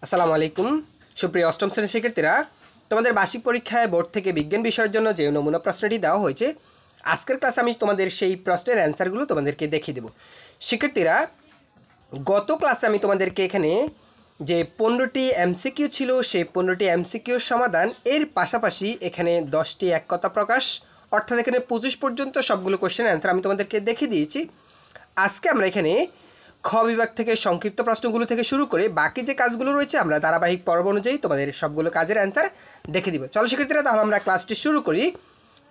আসসালামু আলাইকুম সুপ্রিয় অষ্টম শ্রেণীর শিক্ষার্থীরা, তোমাদের বার্ষিক পরীক্ষায় বোর্ড থেকে বিজ্ঞান বিষয়ের জন্য যে নমুনা প্রশ্নটি দেওয়া হয়েছে, আজকের ক্লাসে আমি তোমাদের সেই প্রশ্নের অ্যান্সারগুলো তোমাদেরকে দেখিয়ে দেব। শিক্ষার্থীরা, গত ক্লাসে আমি তোমাদেরকে এখানে যে 15টি এমসিকিউ ছিল সেই 15টি এমসিকিউর সমাধান, এর পাশাপাশি এখানে 10টি এক কথা প্রকাশ, অর্থাৎ এখানে 25 পর্যন্ত সবগুলো কোশ্চেন অ্যান্সার আমি তোমাদেরকে দেখিয়ে দিয়েছি। আজকে আমরা এখানে খ বিভাগ থেকে সংক্ষিপ্ত প্রশ্নগুলো থেকে শুরু করে বাকি যে কাজগুলো রয়েছে আমরা ধারাবাহিক পর্ব অনুযায়ী তোমাদের সবগুলো কাজের অ্যান্সার দেখে দিব। চলো শিক্ষার্থীরা, তাহলে আমরা ক্লাসটি শুরু করি।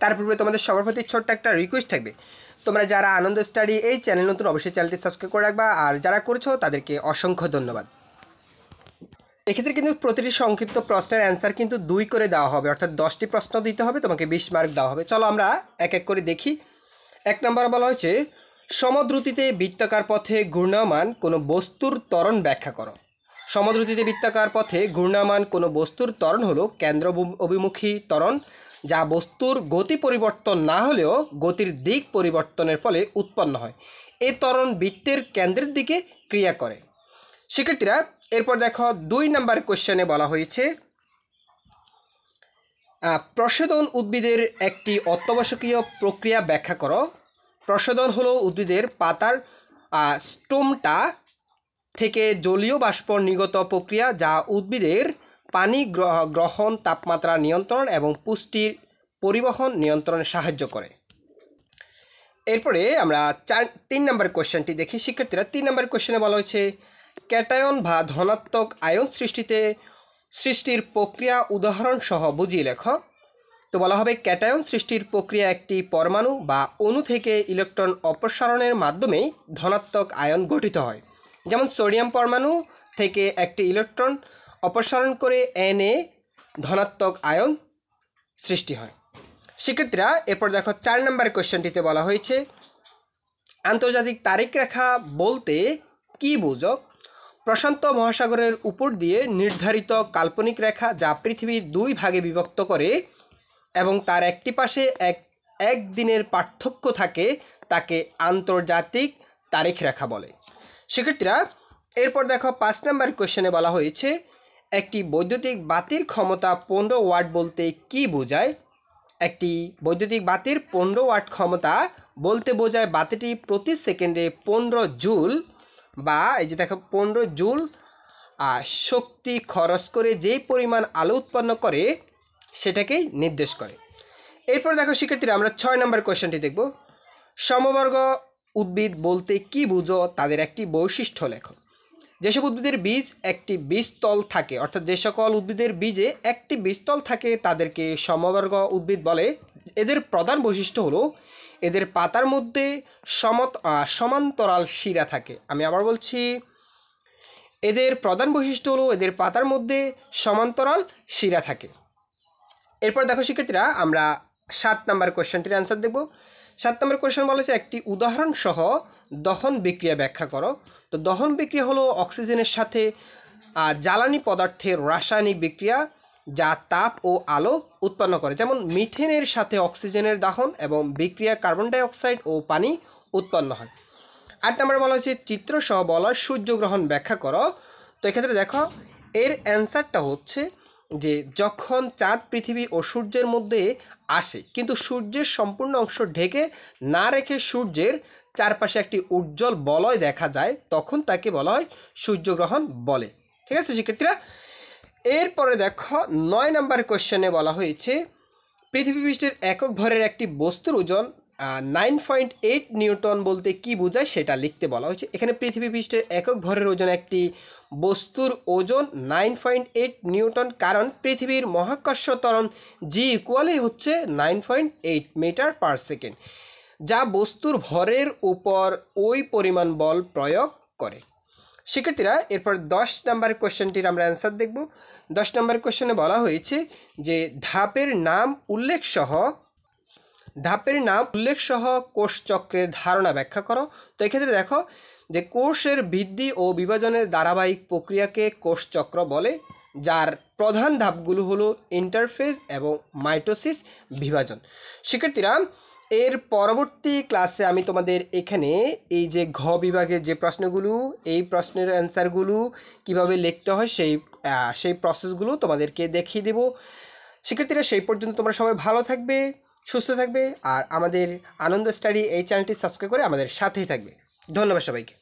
তার পূর্বে তোমাদের সবার প্রতি ছোট্ট একটা রিকোয়েস্ট থাকবে, তোমরা যারা আনন্দ স্টাডি এই চ্যানেল নতুন অবশ্যই চ্যানেলটি সাবস্ক্রাইব করে রাখবা, আর যারা করেছো তাদেরকে অসংখ্য ধন্যবাদ। এক্ষেত্রে কিন্তু প্রতিটি সংক্ষিপ্ত প্রশ্নের অ্যান্সার কিন্তু 2 করে দেওয়া হবে, অর্থাৎ 10টি প্রশ্ন দিতে হবে, তোমাকে 20 মার্ক দেওয়া হবে। চলো আমরা এক এক করে দেখি। 1 নম্বর বলা হয়েছে, সমদ্রুতিতে বৃত্তাকার পথে ঘূর্ণায়মান কোনো বস্তুর ত্বরণ ব্যাখ্যা করো। সমদ্রুতিতে বৃত্তাকার পথে ঘূর্ণায়মান কোনো বস্তুর ত্বরণ হলো কেন্দ্র অভিমুখী ত্বরণ, যা বস্তুর গতি পরিবর্তন না হলেও গতির দিক পরিবর্তনের ফলে উৎপন্ন হয়। এই ত্বরণ বৃত্তের কেন্দ্রের দিকে ক্রিয়া করে। শিক্ষার্থীরা, এরপর দেখো 2 নম্বর কোশ্চেনে বলা হয়েছে, প্রশোধন উদ্ভিদের একটি অত্যাবশ্যকীয় প্রক্রিয়া ব্যাখ্যা করো। প্রশোধন হলো উদ্ভিদের পাতার স্টোমটা থেকে জলীয় বাষ্প নির্গত প্রক্রিয়া, যা উদ্ভিদের পানি গ্রহণ, তাপমাত্রা নিয়ন্ত্রণ এবং পুষ্টির পরিবহন নিয়ন্ত্রণে সাহায্য করে। এরপরে আমরা 3 নম্বর কোশ্চেনটি দেখি। শিক্ষার্থীরা, 3 নম্বর কোশ্চেনে বলা হয়েছে, ক্যাটায়ন বা ধনাত্মক আয়ন সৃষ্টির প্রক্রিয়া উদাহরণ সহ বুঝিয়ে লেখো। তো বলা হবে, ক্যাটায়ন সৃষ্টির প্রক্রিয়া একটি পরমাণু বা অণু থেকে ইলেকট্রন অপসারণের মাধ্যমেই ধনাত্মক আয়ন গঠিত হয়। যেমন সোডিয়াম পরমাণু থেকে একটি ইলেকট্রন অপসারণ করে Na ধনাত্মক আয়ন সৃষ্টি হয়। শিক্ষার্থীরা, এরপর দেখো 4 নম্বর কোশ্চেনটিতে বলা হয়েছে, আন্তর্জাতিক তারিখ রেখা বলতে কী বোঝো? প্রশান্ত মহাসাগরের উপর দিয়ে নির্ধারিত কাল্পনিক রেখা, যা পৃথিবীর 2 ভাগে বিভক্ত করে এবং তার একটি পাশে এক দিনের পার্থক্য থাকে, তাকে আন্তর্জাতিক তারিখ রেখা বলে। শিক্ষার্থীরা, এরপর দেখো 5 নম্বর কোশ্চেনে বলা হয়েছে, একটি বৈদ্যুতিক বাতির ক্ষমতা 15 ওয়াট বলতে কী বোঝায়? একটি বৈদ্যুতিক বাতির 15 ওয়াট ক্ষমতা বলতে বোঝায় বাতিটি প্রতি সেকেন্ডে 15 জুল বা এই যে দেখো 15 জুল শক্তি খরচ করে যেই পরিমাণ আলো উৎপন্ন করে সেটাকেই নির্দেশ করে। এরপর দেখো শিক্ষার্থীরা, আমরা 6 নম্বর কোশ্চেনটি দেখব। সমবর্গ উদ্ভিদ বলতে কী বুঝো? তাদের একটি বৈশিষ্ট্য লেখো। যেসব উদ্ভিদের বীজ একটি বীজতল থাকে, অর্থাৎ যে সকল উদ্ভিদের বীজে একটি বীজতল থাকে তাদেরকে সমবর্গ উদ্ভিদ বলে। এদের প্রধান বৈশিষ্ট্য হলো এদের পাতার মধ্যে সমান্তরাল শিরা থাকে। আমি আবার বলছি, এদের প্রধান বৈশিষ্ট্য হলো এদের পাতার মধ্যে সমান্তরাল শিরা থাকে। এরপর দেখো শিক্ষার্থীরা, আমরা 7 নম্বর কোশ্চেনটির অ্যান্সার দেব। 7 নম্বর কোশ্চেন বলেছে, একটি উদাহরণ সহ দহন বিক্রিয়া ব্যাখ্যা করো। তো দহন বিক্রিয়া হলো অক্সিজেনের সাথে জ্বালানি পদার্থের রাসায়নিক বিক্রিয়া, যা তাপ ও আলো উৎপন্ন করে। যেমন মিথেনের সাথে অক্সিজেনের দহন এবং বিক্রিয়া কার্বন ডাই অক্সাইড ও পানি উৎপন্ন হয়। 8 নম্বর বলা হয়েছে, চিত্রসহ বলয় সূর্যগ্রহণ ব্যাখ্যা করো। তো এক্ষেত্রে দেখো, এর অ্যান্সারটা হচ্ছে যে যখন চাঁদ পৃথিবী ও সূর্যের মধ্যে আসে কিন্তু সূর্যের সম্পূর্ণ অংশ ঢেকে না রেখে সূর্যের চারপাশে একটি উজ্জ্বল বলয় দেখা যায়, তখন তাকে বলা হয় সূর্যগ্রহণ বলে। ঠিক আছে শিক্ষার্থীরা, এরপরে দেখো 9 নম্বর কোশ্চেনে বলা হয়েছে, পৃথিবী পৃষ্ঠের একক ভরের একটি বস্তুর ওজন 9.8 নিউটন বলতে কি বোঝায় সেটা লিখতে বলা হয়েছে। এখানে পৃথিবী পৃষ্ঠের একক ভরের ওজন একটি বস্তুর ওজন 9.8 নিউটন, কারণ পৃথিবীর মহাকর্ষ ত্বরণ জি ইকুয়ালি হচ্ছে 9.8 মিটার পার সেকেন্ড, যা বস্তুর ভরের উপর ওই পরিমাণ বল প্রয়োগ করে। শিক্ষার্থীরা, এরপর 10 নম্বর কোশ্চেনটির আমরা অ্যান্সার দেখব। 10 নম্বর কোশ্চেনে বলা হয়েছে যে ধাপের নাম উল্লেখ সহ কোষচক্রের ধারণা ব্যাখ্যা করো। তো এক্ষেত্রে দেখো যে কোষের বৃদ্ধি ও বিভাজনের ধারাবাহিক প্রক্রিয়াকে কোষচক্র বলে, যার প্রধান ধাপগুলো হলো ইন্টারফেজ এবং মাইটোসিস, বিভাজন। শিক্ষার্থীরা, এর পরবর্তী ক্লাসে আমি তোমাদের এখানে এই যে ঘ বিভাগের যে প্রশ্নগুলো, এই প্রশ্নের অ্যান্সারগুলো কিভাবে লিখতে হয় সেই সেই প্রসেসগুলো তোমাদেরকে দেখিয়ে দেব। শিক্ষার্থীরা, সেই পর্যন্ত তোমরা সবাই ভালো থাকবে, সুস্থ থাকবে, আর আমাদের আনন্দ স্টাডি এই চ্যানেলটি সাবস্ক্রাইব করে আমাদের সাথেই থাকবে। ধন্যবাদ সবাইকে।